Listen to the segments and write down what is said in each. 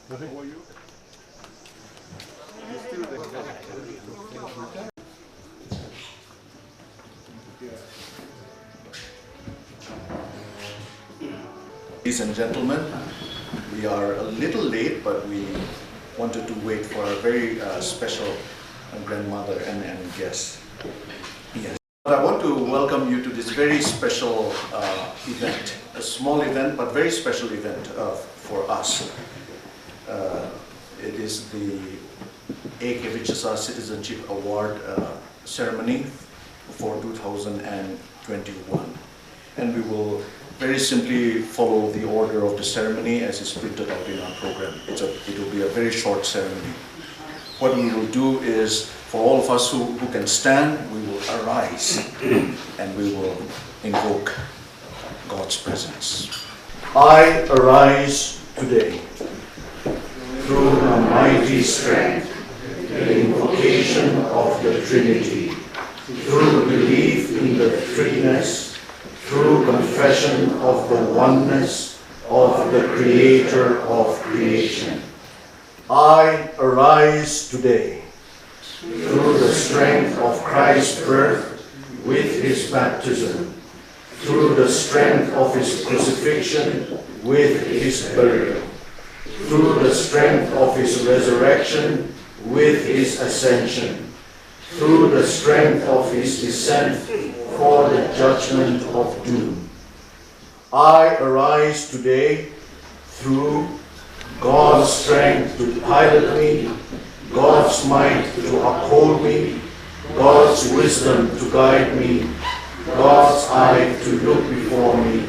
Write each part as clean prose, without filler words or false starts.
How are you? Ladies and gentlemen, we are a little late, but we wanted to wait for a very special grandmother and guest. Yes. But I want to welcome you to this very special event, a small event, but very special event for us. It is the A.Kevichusa Citizenship Award ceremony for 2021. And we will very simply follow the order of the ceremony as is printed out in our program. It will be a very short ceremony. What we will do is, for all of us who can stand, we will arise and we will invoke God's presence. I arise today through a mighty strength, the invocation of the Trinity, through belief in the threeness, through confession of the oneness of the Creator of creation. I arise today through the strength of Christ's birth with his baptism, through the strength of his crucifixion with his burial, through the strength of his resurrection with his ascension, through the strength of his descent for the judgment of doom. I arise today through God's strength to pilot me, God's might to uphold me, God's wisdom to guide me, God's eye to look before me,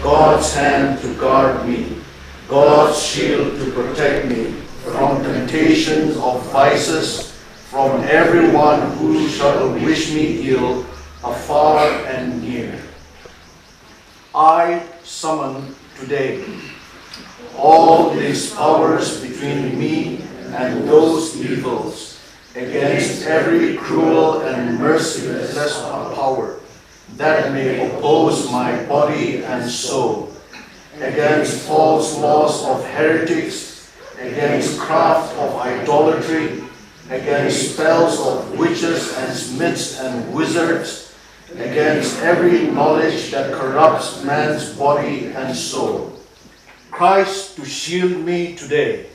God's hand to guard me, God's shield to protect me from temptations of vices, from everyone who shall wish me ill, afar and near. I summon today all these powers between me and those evils, against every cruel and merciless power that may oppose my body and soul, against false laws of heretics, against craft of idolatry, against spells of witches and smiths and wizards, against every knowledge that corrupts man's body and soul. Christ to shield me today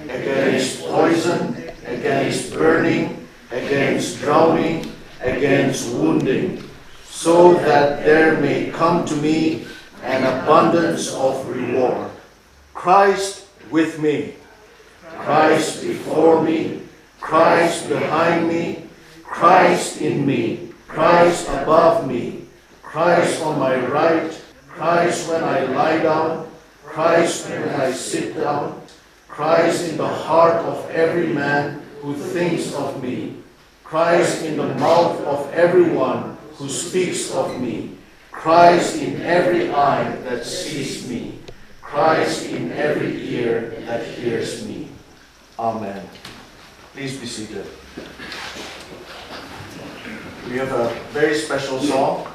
against poison, against burning, against drowning, against wounding, so that there may come to me an abundance of reward. Christ with me, Christ before me, Christ behind me, Christ in me, Christ above me, Christ on my right, Christ when I lie down, Christ when I sit down, Christ in the heart of every man who thinks of me, Christ in the mouth of everyone who speaks of me, Christ in every eye that sees me, Christ in every ear that hears me. Amen. Please be seated. We have a very special song.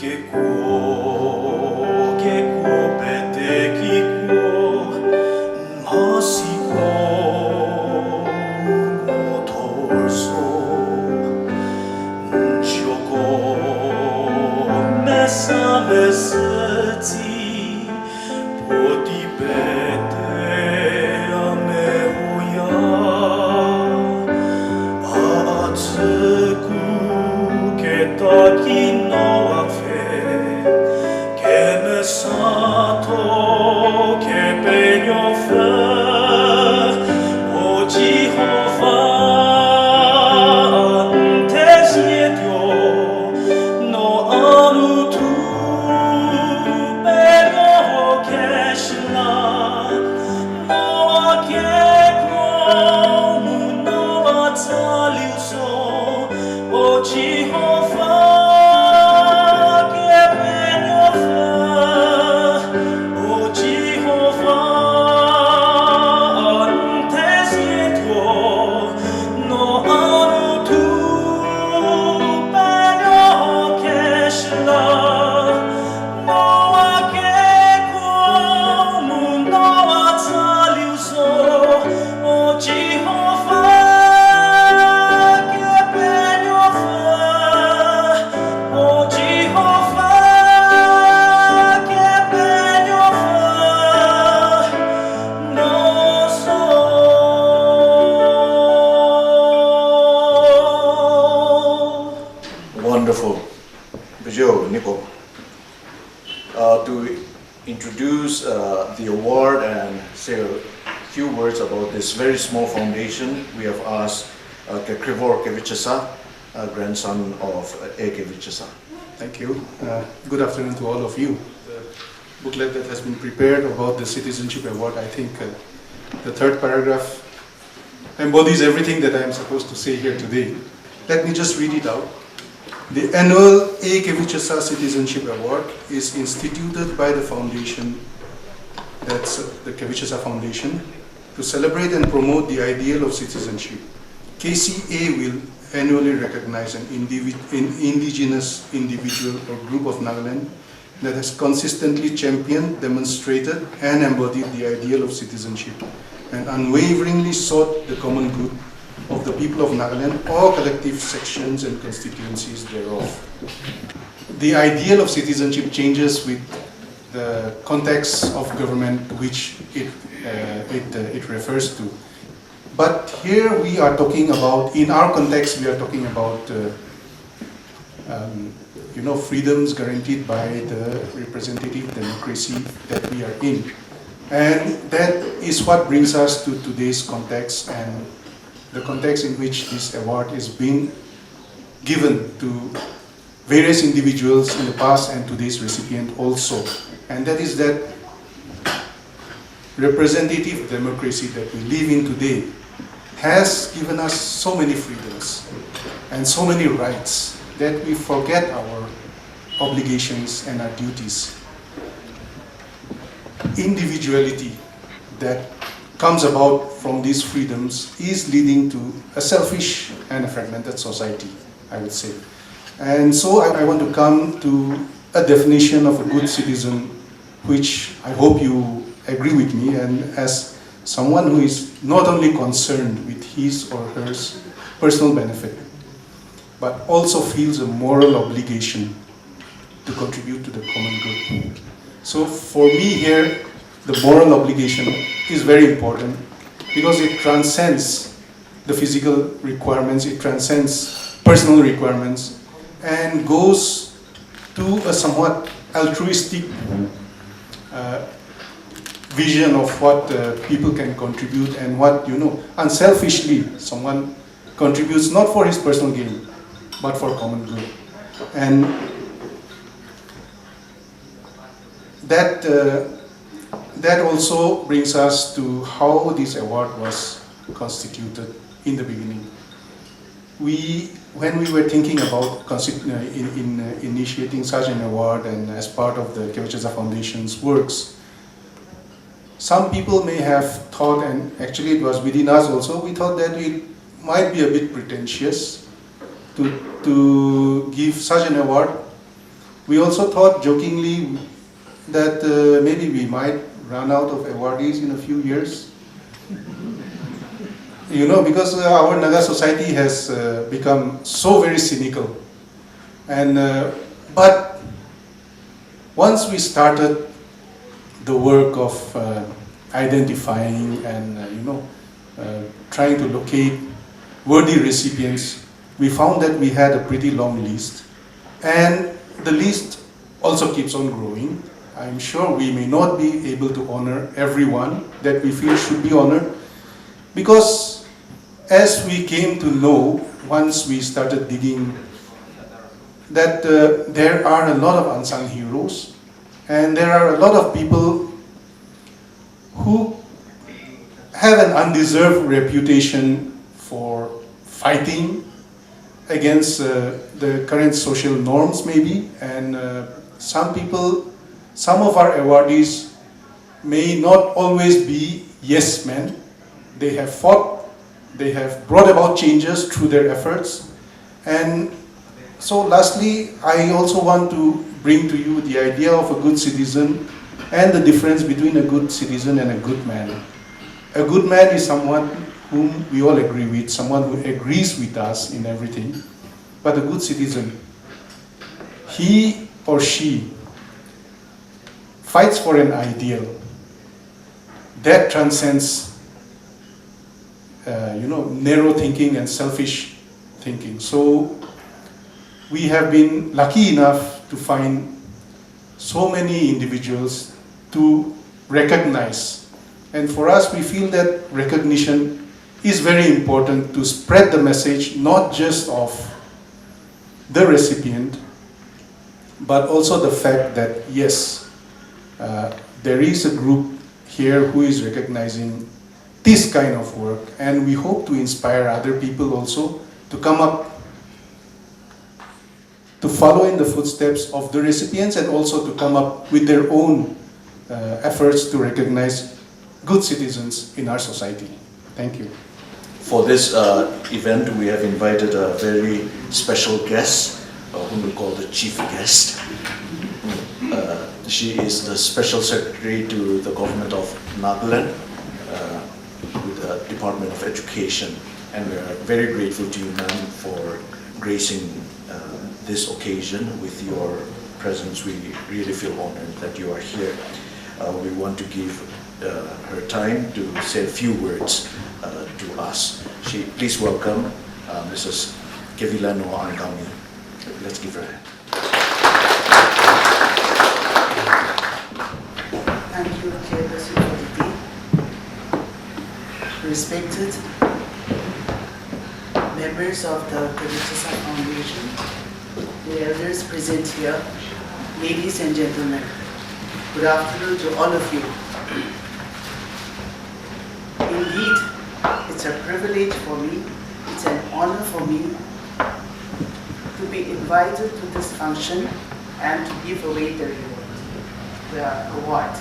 che cuo pete chi Wonderful. Bijo, Nico. To introduce the award and say a few words about this very small foundation, we have asked A.Kevichusa, grandson of A.Kevichusa. Thank you. Good afternoon to all of you. The booklet that has been prepared about the Citizenship Award, I think the third paragraph embodies everything that I am supposed to say here today. Let me just read it out. The annual A.Kevichusa Citizenship Award is instituted by the foundation, that's the Kevichusa Foundation, to celebrate and promote the ideal of citizenship. KCA will annually recognize an indigenous individual or group of Nagaland that has consistently championed, demonstrated, and embodied the ideal of citizenship and unwaveringly sought the common good of the people of Nagaland or collective sections and constituencies thereof. The ideal of citizenship changes with the context of government which it refers to. But here we are talking about, in our context, we are talking about freedoms guaranteed by the representative democracy that we are in. And that is what brings us to today's context and the context in which this award is being given to various individuals in the past and today's recipient also. And that is that representative democracy that we live in today has given us so many freedoms and so many rights that we forget our obligations and our duties. Individuality that comes about from these freedoms is leading to a selfish and a fragmented society, I would say. And so I want to come to a definition of a good citizen, which I hope you agree with me, and as someone who is not only concerned with his or her personal benefit, but also feels a moral obligation to contribute to the common good. So for me here, the moral obligation is very important because it transcends the physical requirements, it transcends personal requirements, and goes to a somewhat altruistic vision of what people can contribute and what, unselfishly someone contributes not for his personal gain, but for common good. And that also brings us to how this award was constituted in the beginning. When we were thinking about initiating such an award and as part of the Kevichusa Foundation's works, some people may have thought, and actually it was within us also, we thought that it might be a bit pretentious to give such an award. We also thought jokingly that maybe we might run out of awardees in a few years. Because our Naga society has become so very cynical And but once we started the work of identifying and trying to locate worthy recipients, we found that we had a pretty long list, and the list also keeps on growing. I'm sure we may not be able to honor everyone that we feel should be honored, because as we came to know, once we started digging, that there are a lot of unsung heroes, and there are a lot of people who have an undeserved reputation for fighting against the current social norms maybe, and some of our awardees may not always be yes men. They have fought, they have brought about changes through their efforts. And so lastly, I also want to bring to you the idea of a good citizen and the difference between a good citizen and a good man. A good man is someone whom we all agree with, someone who agrees with us in everything. But a good citizen, he or she fights for an ideal that transcends narrow thinking and selfish thinking. So we have been lucky enough to find so many individuals to recognize. And for us, we feel that recognition is very important to spread the message, not just of the recipient, but also the fact that, yes, there is a group here who is recognizing this kind of work, and we hope to inspire other people also to come up, to follow in the footsteps of the recipients, and also to come up with their own efforts to recognize good citizens in our society. Thank you. For this event, we have invited a very special guest, whom we call the chief guest. She is the Special Secretary to the Government of Nagaland, with the Department of Education. And we are very grateful to you, ma'am, for gracing this occasion with your presence. We really feel honored that you are here. We want to give her time to say a few words to us. Please welcome Mrs. A.Kevichusa. Let's give her a hand. Thank you, Chairperson, for the day. Respected members of the A.Kevichusa Foundation, the elders present here, ladies and gentlemen, good afternoon to all of you. Indeed, it's a privilege for me, it's an honor for me to be invited to this function and to give away the award.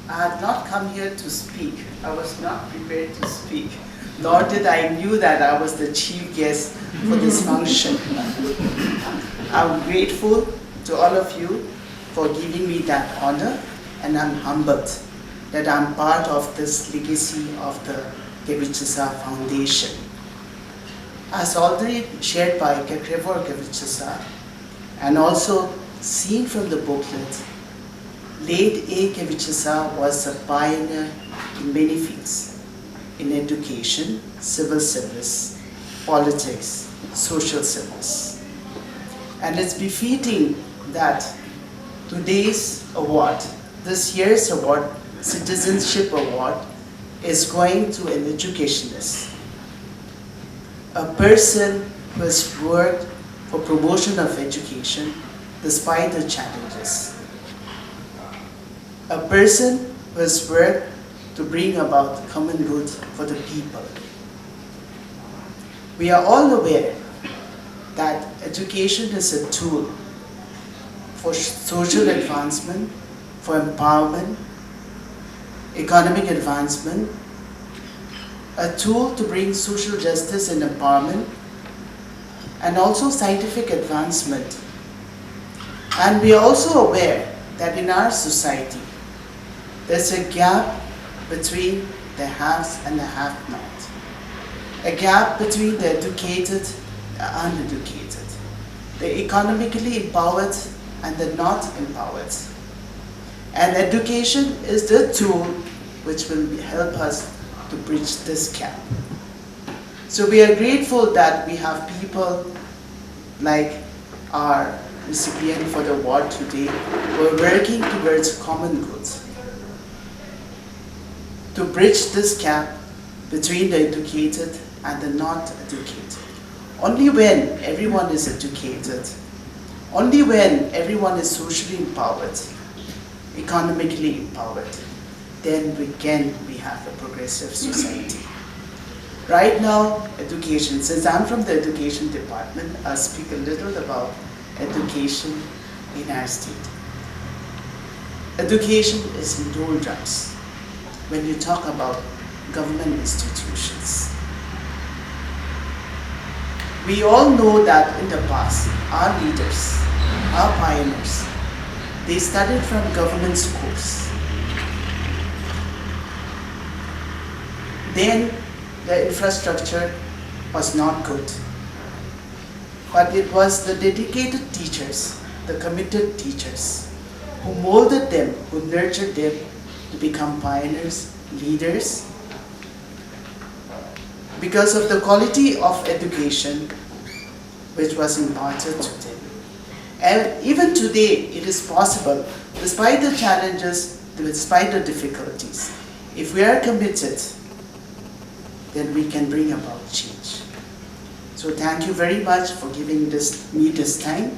I had not come here to speak. I was not prepared to speak, nor did I knew that I was the chief guest for this function. I'm grateful to all of you for giving me that honor, and I'm humbled that I'm part of this legacy of the A.Kevichusa Foundation. As already shared by A.Kevichusa, and also seen from the booklet, late A.Kevichusa was a pioneer in many fields, in education, civil service, politics, social service. And it's befitting that today's award, this year's award, Citizenship Award, is going to an educationist, a person who has worked for promotion of education despite the challenges, a person who has worked to bring about common good for the people. We are all aware that education is a tool for social advancement, for empowerment, economic advancement, a tool to bring social justice and empowerment, and also scientific advancement. And we are also aware that in our society, there's a gap between the haves and the have-not, a gap between the educated and the uneducated. the economically empowered and the not empowered. And education is the tool which will help us to bridge this gap. So we are grateful that we have people like our recipient for the award today who are working towards common goods, to bridge this gap between the educated and the not educated. Only when everyone is educated, only when everyone is socially empowered, economically empowered, then we have a progressive society. Right now, education, since I'm from the education department, I'll speak a little about education in our state. Education is in doldrums when you talk about government institutions. We all know that in the past, our leaders, our pioneers, they studied from government schools. Then the infrastructure was not good. But it was the dedicated teachers, the committed teachers, who molded them, who nurtured them to become pioneers, leaders. Because of the quality of education which was imparted to them. And even today, it is possible, despite the challenges, despite the difficulties, if we are committed, then we can bring about change. So thank you very much for giving me this time.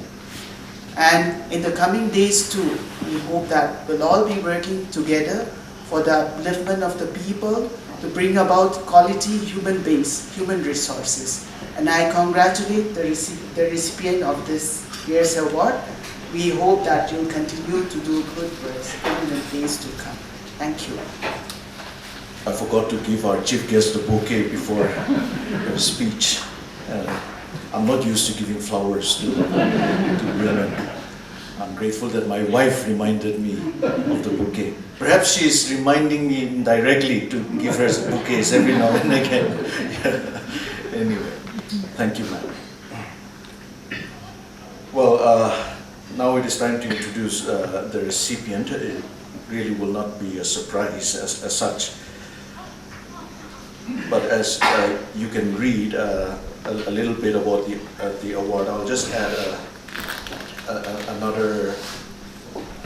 And in the coming days too, we hope that we'll all be working together for the upliftment of the people to bring about quality human beings, human resources. And I congratulate the recipient of this year's award. We hope that you'll continue to do good works in the days to come. Thank you. I forgot to give our chief guest a bouquet before her speech. I'm not used to giving flowers to women. I'm grateful that my wife reminded me of the bouquet. Perhaps she's reminding me indirectly to give her bouquets every now and again. Anyway, thank you, ma'am. Well, now it is time to introduce the recipient. It really will not be a surprise as such. But as you can read a little bit about the award, I'll just add another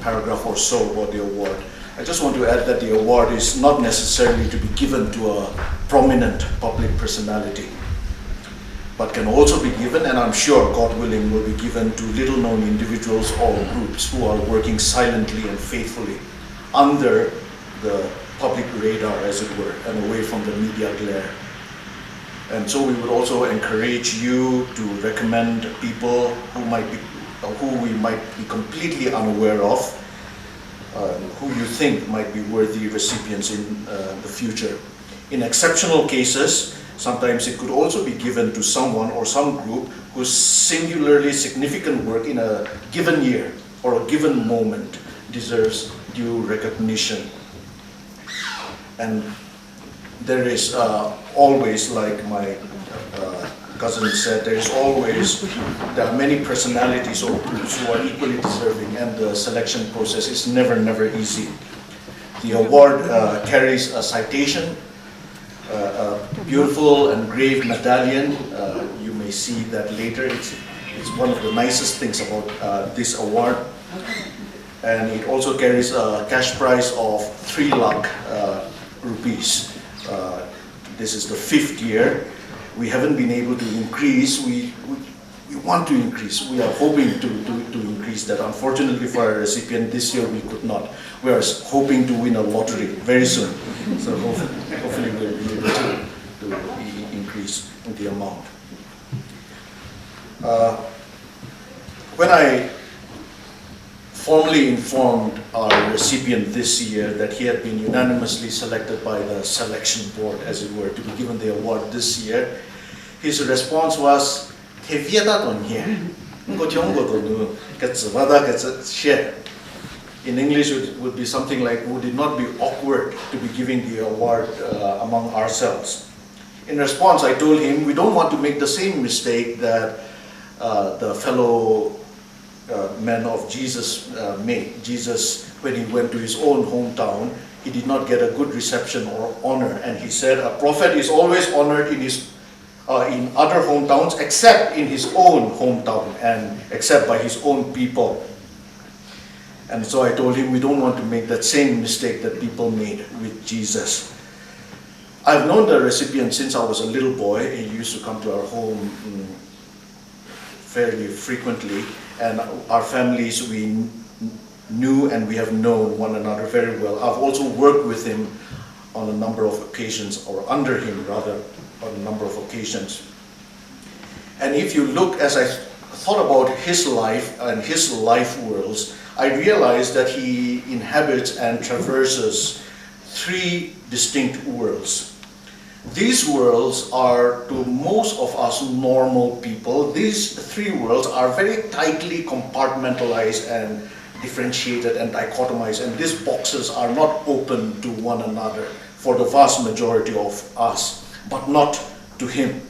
paragraph or so about the award. I just want to add that the award is not necessarily to be given to a prominent public personality, but can also be given, and I'm sure, God willing, will be given to little-known individuals or groups who are working silently and faithfully under the public radar, as it were, and away from the media glare. And so we would also encourage you to recommend people who we might be completely unaware of, who you think might be worthy recipients in the future. In exceptional cases, sometimes it could also be given to someone or some group whose singularly significant work in a given year or a given moment deserves due recognition. And there is always, like my cousin said, there are many personalities or groups who are equally deserving, and the selection process is never easy. The award carries a citation, a beautiful engraved medallion. You may see that later. It's one of the nicest things about this award. And it also carries a cash prize of 3 lakh rupees. This is the 5th year. We haven't been able to increase. We want to increase. We are hoping to increase that. Unfortunately for our recipient, this year we could not. We are hoping to win a lottery very soon. So hopefully we'll be able to increase the amount. When I formally informed our recipient this year that he had been unanimously selected by the selection board, as it were, to be given the award this year, his response was, in English it would be something like, would it not be awkward to be giving the award among ourselves? In response, I told him, we don't want to make the same mistake that the fellow men of Jesus made. Jesus, when he went to his own hometown, he did not get a good reception or honor, and he said a prophet is always honored in other hometowns except in his own hometown and except by his own people. And so I told him we don't want to make that same mistake that people made with Jesus. I've known the recipient since I was a little boy. He used to come to our home fairly frequently, and our families, we knew and we have known one another very well. I've also worked with him on a number of occasions, or under him rather, on a number of occasions. And if you look, as I thought about his life and his life worlds, I realized that he inhabits and traverses three distinct worlds. These worlds are, to most of us normal people, these three worlds are very tightly compartmentalized and differentiated and dichotomized, and these boxes are not open to one another for the vast majority of us, but not to him.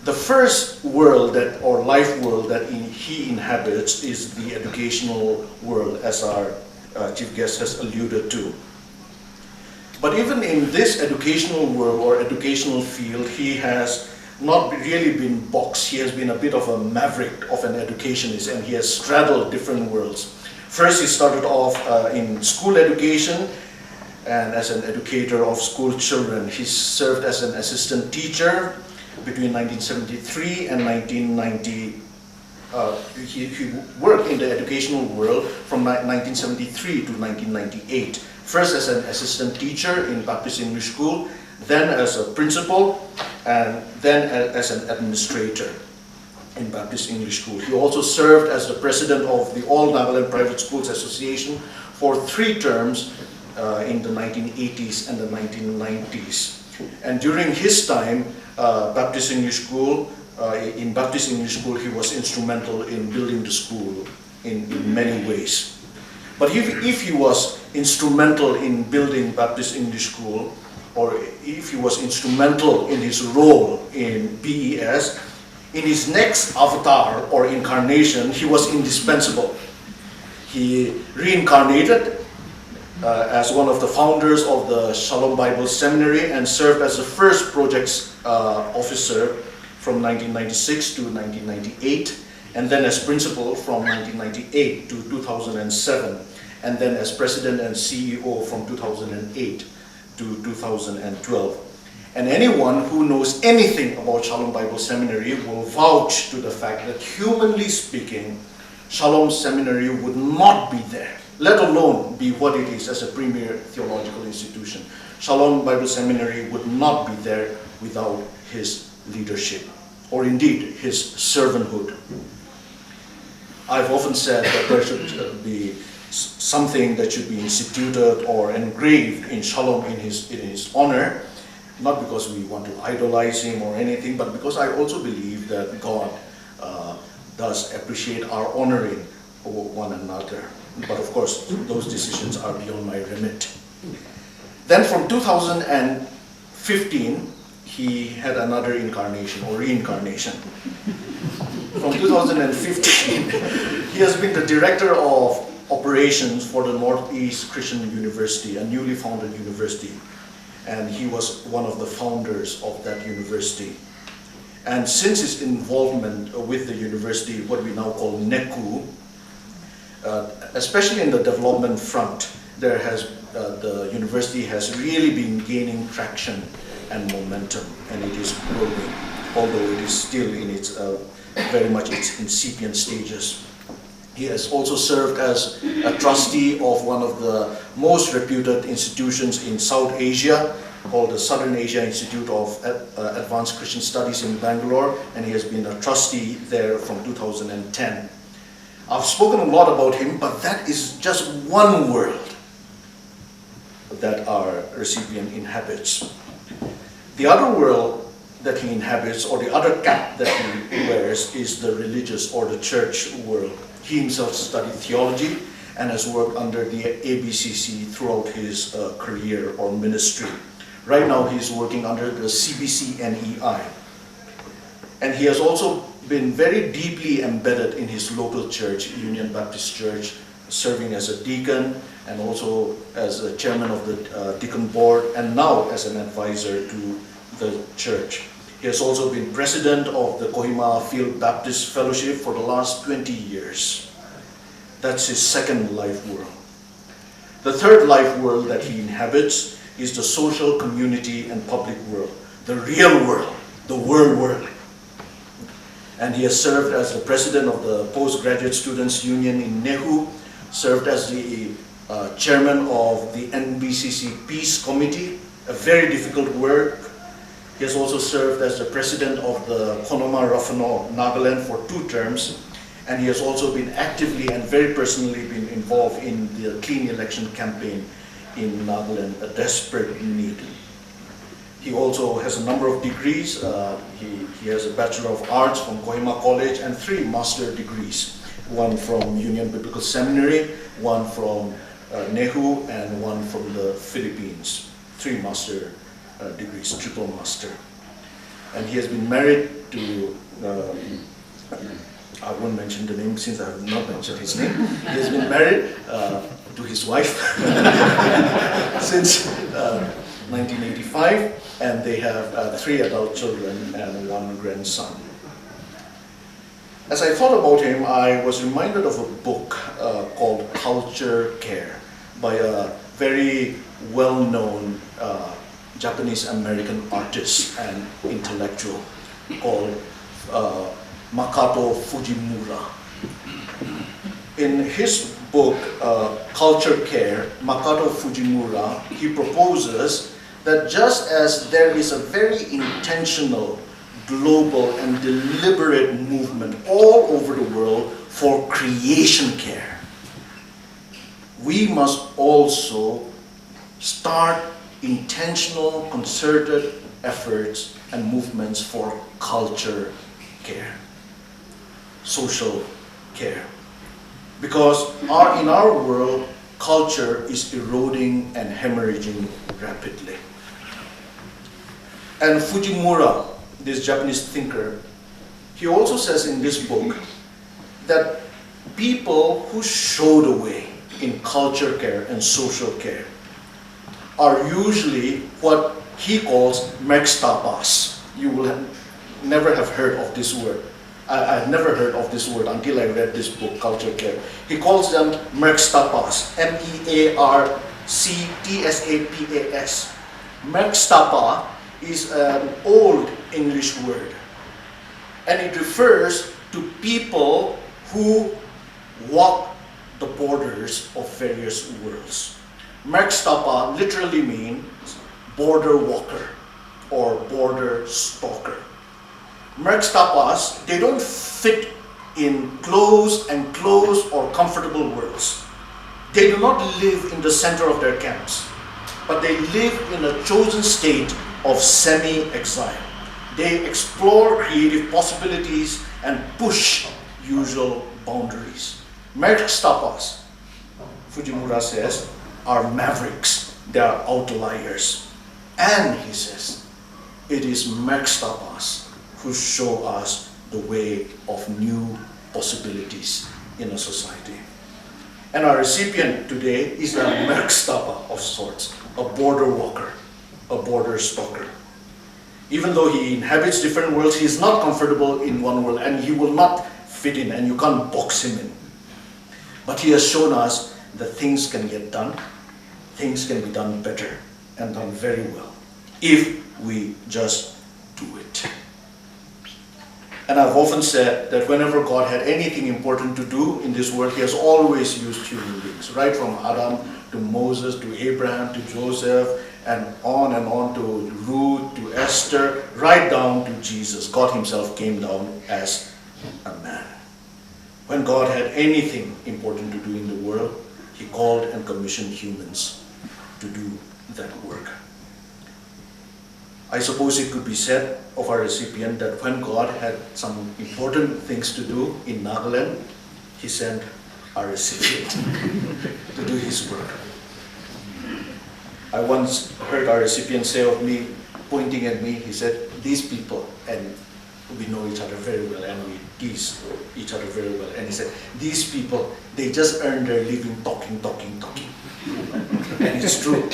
The first world or life world that he inhabits is the educational world, as our chief guest has alluded to. But even in this educational world or educational field, he has not really been boxed. He has been a bit of a maverick of an educationist, and he has straddled different worlds. First, he started off in school education and as an educator of school children. He served as an assistant teacher between 1973 and 1990. He worked in the educational world from 1973 to 1998. First as an assistant teacher in Baptist English School, then as a principal, and then as an administrator in Baptist English School. He also served as the president of the All Nagaland Private Schools Association for 3 terms in the 1980s and the 1990s. And during his time, Baptist English School, in Baptist English School, he was instrumental in building the school in many ways. But if he was instrumental in building Baptist English School, or if he was instrumental in his role in BES, in his next avatar or incarnation, he was indispensable. He reincarnated as one of the founders of the Shalom Bible Seminary and served as the first projects officer from 1996 to 1998, and then as principal from 1998 to 2007, and then as president and CEO from 2008 to 2012. And anyone who knows anything about Shalom Bible Seminary will vouch to the fact that, humanly speaking, Shalom Seminary would not be there, let alone be what it is as a premier theological institution. Shalom Bible Seminary would not be there without his leadership, or indeed his servanthood. I've often said that there should be something that should be instituted or engraved in Shalom in his honor, not because we want to idolize him or anything, but because I also believe that God does appreciate our honoring one another. But of course, those decisions are beyond my remit. Then from 2015, he had another incarnation or reincarnation. From 2015, he has been the director of operations for the Northeast Christian University, a newly founded university. And he was one of the founders of that university. And since his involvement with the university, what we now call NECU, especially in the development front, the university has really been gaining traction and momentum, and it is growing, although it is still in its very much its incipient stages. He has also served as a trustee of one of the most reputed institutions in South Asia, called the Southern Asia Institute of Advanced Christian Studies in Bangalore, and he has been a trustee there from 2010. I've spoken a lot about him, but that is just one world that our recipient inhabits. The other world that he inhabits, or the other cap that he wears, is the religious or the church world. He himself studied theology and has worked under the ABCC throughout his career or ministry. Right now he's working under the CBC NEI. And he has also been very deeply embedded in his local church, Union Baptist Church, serving as a deacon and also as a chairman of the deacon board, and now as an advisor to the church. He has also been president of the Kohima Field Baptist Fellowship for the last 20 years. That's his second life world. The third life world that he inhabits is the social, community, and public world, the real world, the world. And he has served as the president of the Postgraduate Students Union in Nehu, served as the chairman of the NBCC Peace Committee, a very difficult work. He has also served as the president of the Konoma Rafano Nagaland for 2 terms, and he has also been actively and very personally been involved in the clean election campaign in Nagaland, a desperate need. He also has a number of degrees. He has a Bachelor of Arts from Kohima College and 3 master degrees, one from Union Biblical Seminary, one from Nehu, and one from the Philippines. 3 master degrees, triple master. And he has been married to, I won't mention the name since I have not mentioned his name. He has been married to his wife since 1985. And they have 3 adult children and 1 grandson. As I thought about him, I was reminded of a book called Culture Care by a very well-known Japanese-American artist and intellectual called Makoto Fujimura. In his book, Culture Care, Makoto Fujimura, he proposes that just as there is a very intentional, global, and deliberate movement all over the world for creation care, we must also start intentional, concerted efforts and movements for culture care, social care. Because in our world, culture is eroding and hemorrhaging rapidly. And Fujimura, this Japanese thinker, he also says in this book that people who show the way in culture care and social care are usually what he calls mekstapas. You will never have heard of this word. I've never heard of this word until I read this book, Culture Care. He calls them mekstapas, M-E-A-R-C-T-S-A-P-A-S. Mekstapa is an old English word, and it refers to people who walk the borders of various worlds. Mekstapa literally means border walker or border stalker. Mekstapas, they don't fit in close or comfortable worlds. They do not live in the center of their camps, but they live in a chosen state of semi-exile. They explore creative possibilities and push usual boundaries. Mekstapas, Fujimura says, are mavericks. They are outliers. And he says, it is mekstapas who show us the way of new possibilities in a society. And our recipient today is a mekstapa of sorts, a border walker, a border stalker. Even though he inhabits different worlds, he is not comfortable in one world, and he will not fit in, and you can't box him in. But he has shown us that things can get done, things can be done better, and done very well, if we just do it. And I've often said that whenever God had anything important to do in this world, he has always used human beings, right from Adam to Moses to Abraham to Joseph, and on to Ruth to Esther, right down to Jesus. God himself came down as a man. When God had anything important to do in the world, he called and commissioned humans to do that work. I suppose it could be said of our recipient that when God had some important things to do in Nagaland, he sent our recipient to do his work. I once heard our recipient say of me, pointing at me, he said, these people, and we know each other very well and we tease each other very well. And he said, these people, they just earn their living talking. And it's true.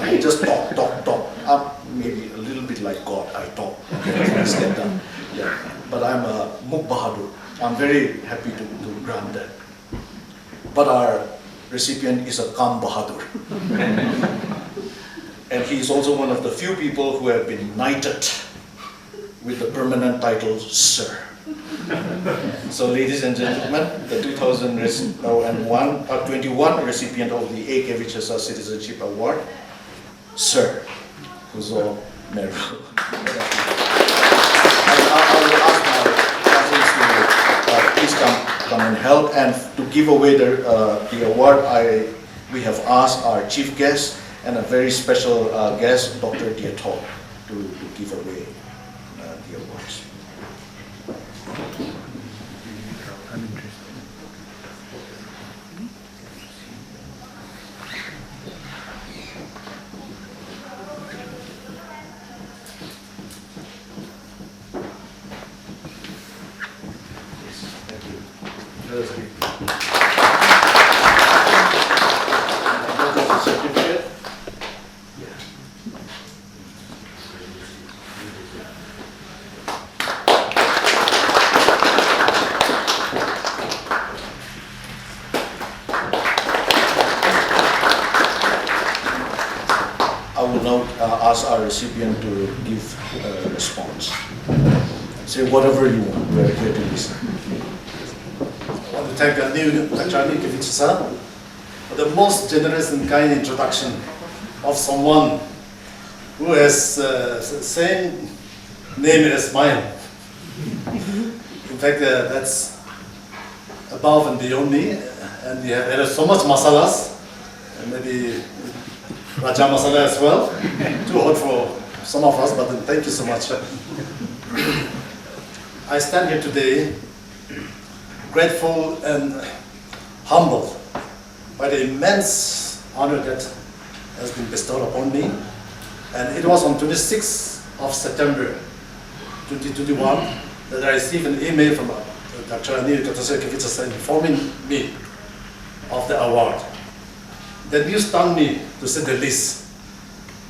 I just talk. Maybe a little bit like God, I talk. Things get done. Yeah. But I'm a Muk Bahadur. I'm very happy to grant that. But our recipient is a Kam Bahadur. And he is also one of the few people who have been knighted with the permanent title, Sir. So ladies and gentlemen, the 2021 recipient of the A.Kevichusa Citizenship Award, Sir Kuzo Meru. I will ask my cousins to please come and help, and to give away the award, we have asked our chief guest and a very special guest, Dr. Diato, to give away the awards. I will now ask our recipient to give a response. Say whatever you want. We're here to listen. I want to thank Dr. A.Kevichusa for the most generous and kind introduction of someone who has the same name as mine. In fact, that's above and beyond me, and we have added so much masalas, and maybe Raja masala as well. Too hot for some of us, but thank you so much. I stand here today grateful and humbled by the immense honor that has been bestowed upon me. And it was on 26th of September 2021 that I received an email from Dr. A.Kevichusa informing me of the award. The news stunned me, to say the least,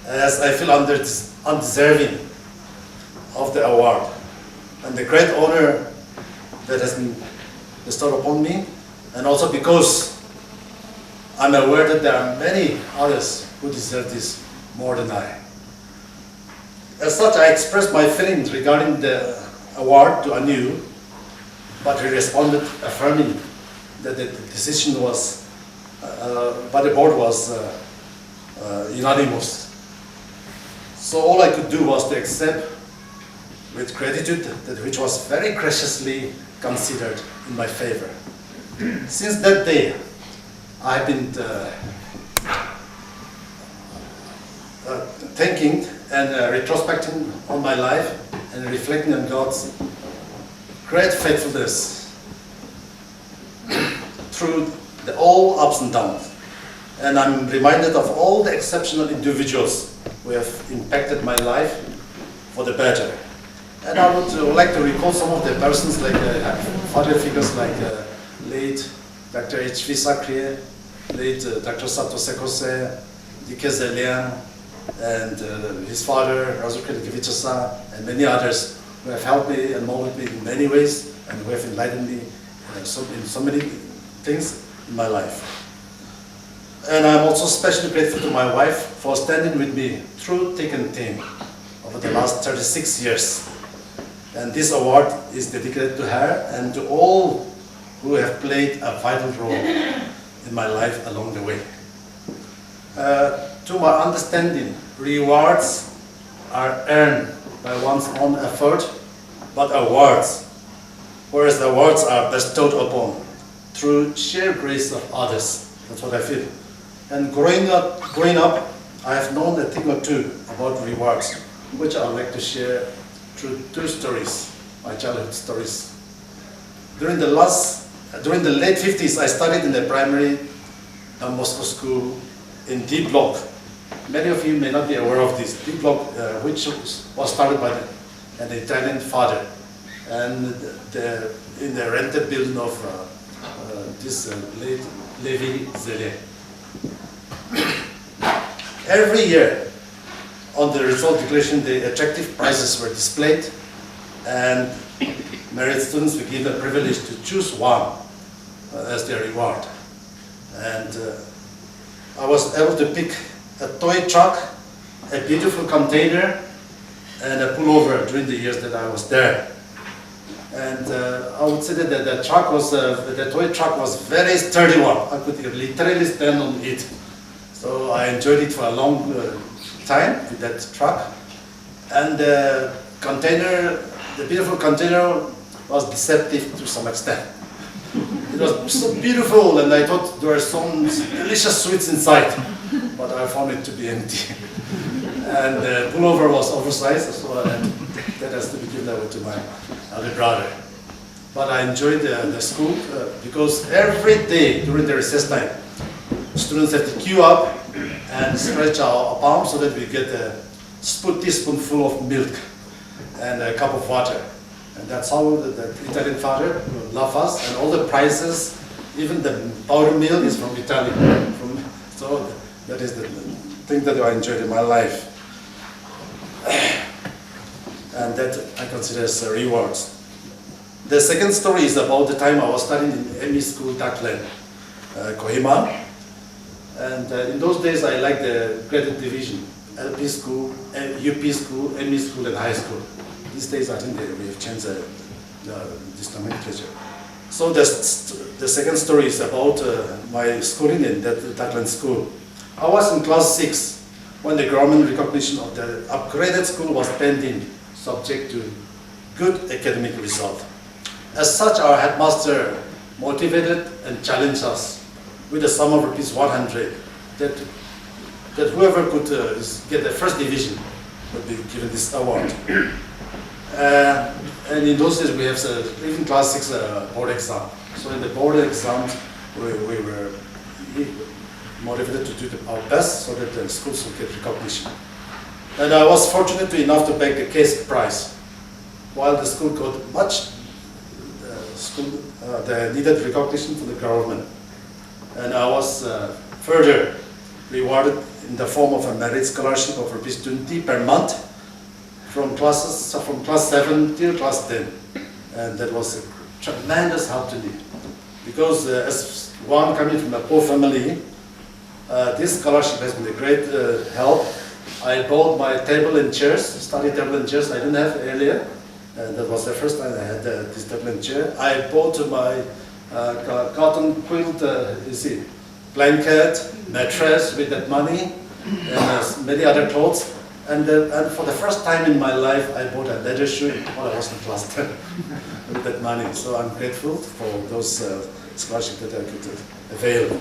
as I feel undeserving of the award and the great honor that has been bestowed upon me, and also because I'm aware that there are many others who deserve this more than I. As such, I expressed my feelings regarding the award to Anu, but he responded affirming that the decision was by the board was unanimous. So all I could do was to accept with gratitude that which was very graciously considered in my favor. Since that day, I've been thinking and retrospecting on my life and reflecting on God's great faithfulness through all ups and downs. And I'm reminded of all the exceptional individuals who have impacted my life for the better. And I would like to recall some of the persons, like father figures like late Dr. A.Kevichusa Citizenship, late Dr. Sato Sekose, D.K. Zelian, and his father, A.Kevichusa, and many others who have helped me and molded me in many ways and who have enlightened me in so many things in my life. And I'm also especially grateful to my wife for standing with me through thick and thin over the last 36 years. And this award is dedicated to her and to all who have played a vital role in my life along the way. To my understanding, rewards are earned by one's own effort, but awards, whereas awards are bestowed upon through sheer grace of others. That's what I feel. And growing up, I have known a thing or two about rewards, which I would like to share through two stories, my childhood stories. During the late 50s, I studied in the primary Don Bosco school in D Block. Many of you may not be aware of this. D Block, which was started by an Italian father, and in the rented building of this late Levi Zele. Every year, on the result declaration, the attractive prizes were displayed, and merit students were given the privilege to choose one as their reward. And I was able to pick a toy truck, a beautiful container, and a pullover during the years that I was there. And I would say that the toy truck was very sturdy one. I could literally stand on it. So I enjoyed it for a long time with that truck. And the container, the beautiful container, was deceptive to some extent. It was so beautiful, and I thought there were some delicious sweets inside, but I found it to be empty. And the pullover was oversized as well, and that has to be given over to my elder brother. But I enjoyed the school because every day during the recess time, students have to queue up and stretch our palms so that we get a teaspoonful of milk and a cup of water. And that's how the Italian father will love us, and all the prizes, even the powder milk is from Italy. So that is the thing that I enjoyed in my life. And that I consider as rewards. The second story is about the time I was studying in ME school, Nagaland, Kohima. And in those days I liked the graded division, LP school, UP school, ME school, and high school. These days I think we have changed this nomenclature. So the second story is about my schooling in that Nagaland school. I was in class 6 when the government recognition of the upgraded school was pending, subject to good academic result. As such, our headmaster motivated and challenged us with a sum of ₹100 that whoever could get the first division would be given this award. And in those days we have even class 6 board exam. So in the board exams we were motivated to do our best so that the schools would get recognition. And I was fortunate enough to beg the case prize, while the school got the needed recognition from the government. And I was further rewarded in the form of a merit scholarship of ₹20 per month from class 7 till class 10. And that was a tremendous help to me, because as one coming from a poor family, this scholarship has been a great help. I bought my table and chairs, study table and chairs I didn't have earlier, and that was the first time I had this table and chair. I bought my cotton quilt, blanket, mattress with that money, and many other clothes. And for the first time in my life, I bought a leather shoe while I was in class 10 with that money. So I'm grateful for those scholarships that I could avail.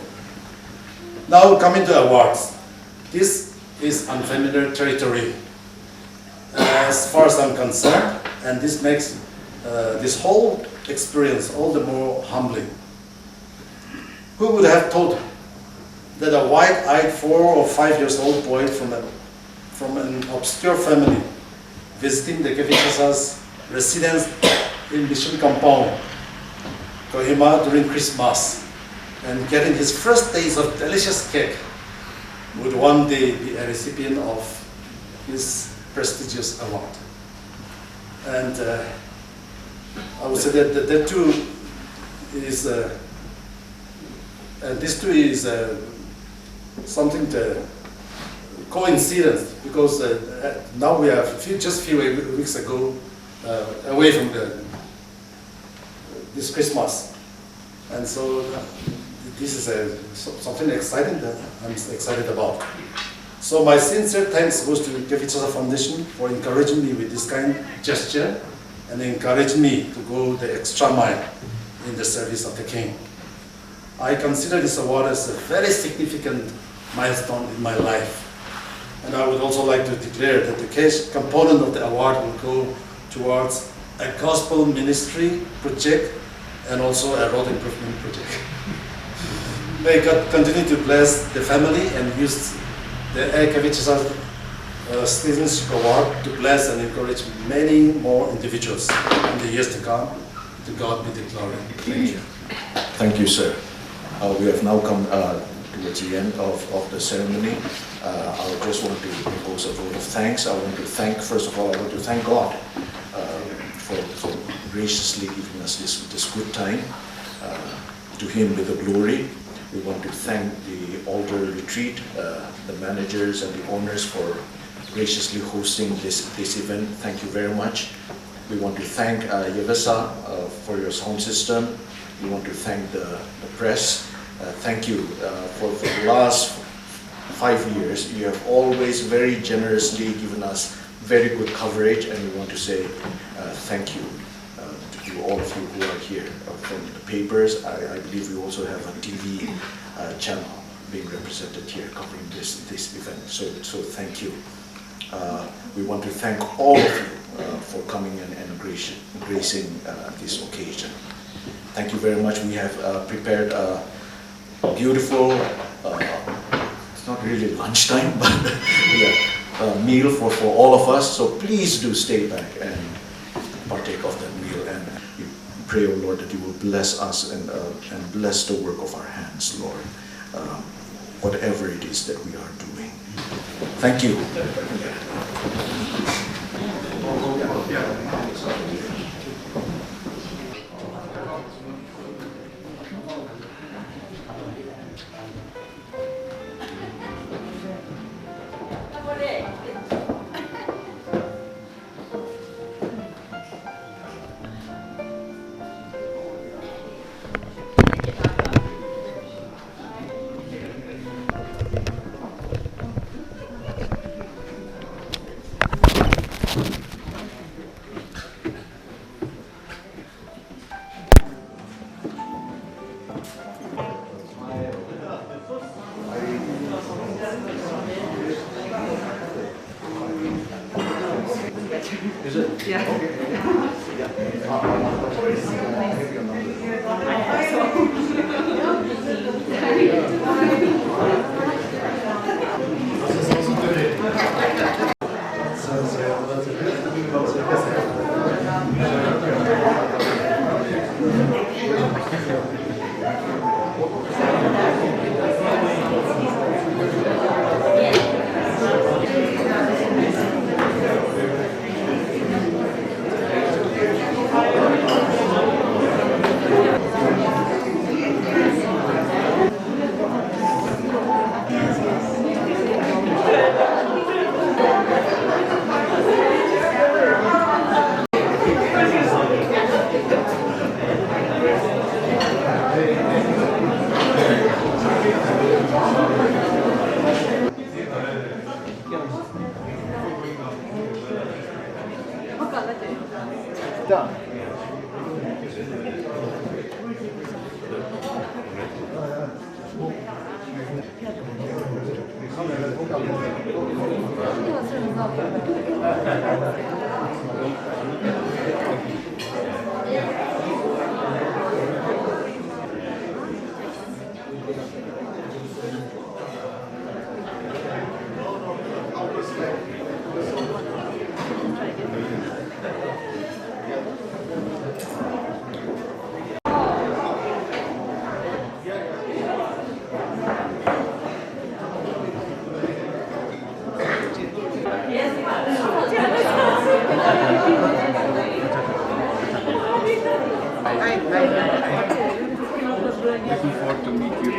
Now coming to awards. This is unfamiliar territory as far as I'm concerned, and this makes this whole experience all the more humbling. Who would have thought that a white-eyed 4 or 5 years old boy from an obscure family visiting the A.Kevichusa's residence in Mission Compound, Kohima, during Christmas, and getting his first taste of delicious cake would one day be a recipient of this prestigious award. And I would say that that too is, this too is something to coincidence, because now we are just a few weeks ago away from this Christmas, and so this is something exciting that I'm excited about. So my sincere thanks goes to A.Kevichusa Foundation for encouraging me with this kind gesture and encouraging me to go the extra mile in the service of the King. I consider this award as a very significant milestone in my life. And I would also like to declare that the cash component of the award will go towards a gospel ministry project and also a road improvement project. May God continue to bless the family and use the A.Kevichusa Citizenship Award to bless and encourage many more individuals in the years to come. To God be the glory. Thank you. Thank you, sir. We have now come towards the end of the ceremony. I just want to propose a vote of thanks. I want to thank, first of all, I want to thank God for graciously giving us this good time. To Him be the glory. We want to thank the Alder retreat, the managers and the owners for graciously hosting this event. Thank you very much. We want to thank Yevesa for your sound system. We want to thank the press. Thank you for the last 5 years. You have always very generously given us very good coverage, and we want to say thank you to all of you who are here from the papers. I believe we also have a TV channel being represented here covering this event. So thank you. We want to thank all of you for coming and gracing this occasion. Thank you very much. We have prepared a beautiful, it's not really lunchtime, but yeah, meal for all of us. So please do stay back and partake of that meal. And we pray, O Lord, that you will bless us and bless the work of our hands, Lord, whatever it is that we are doing. Thank you. Is it? Yeah. Looking forward to meet you.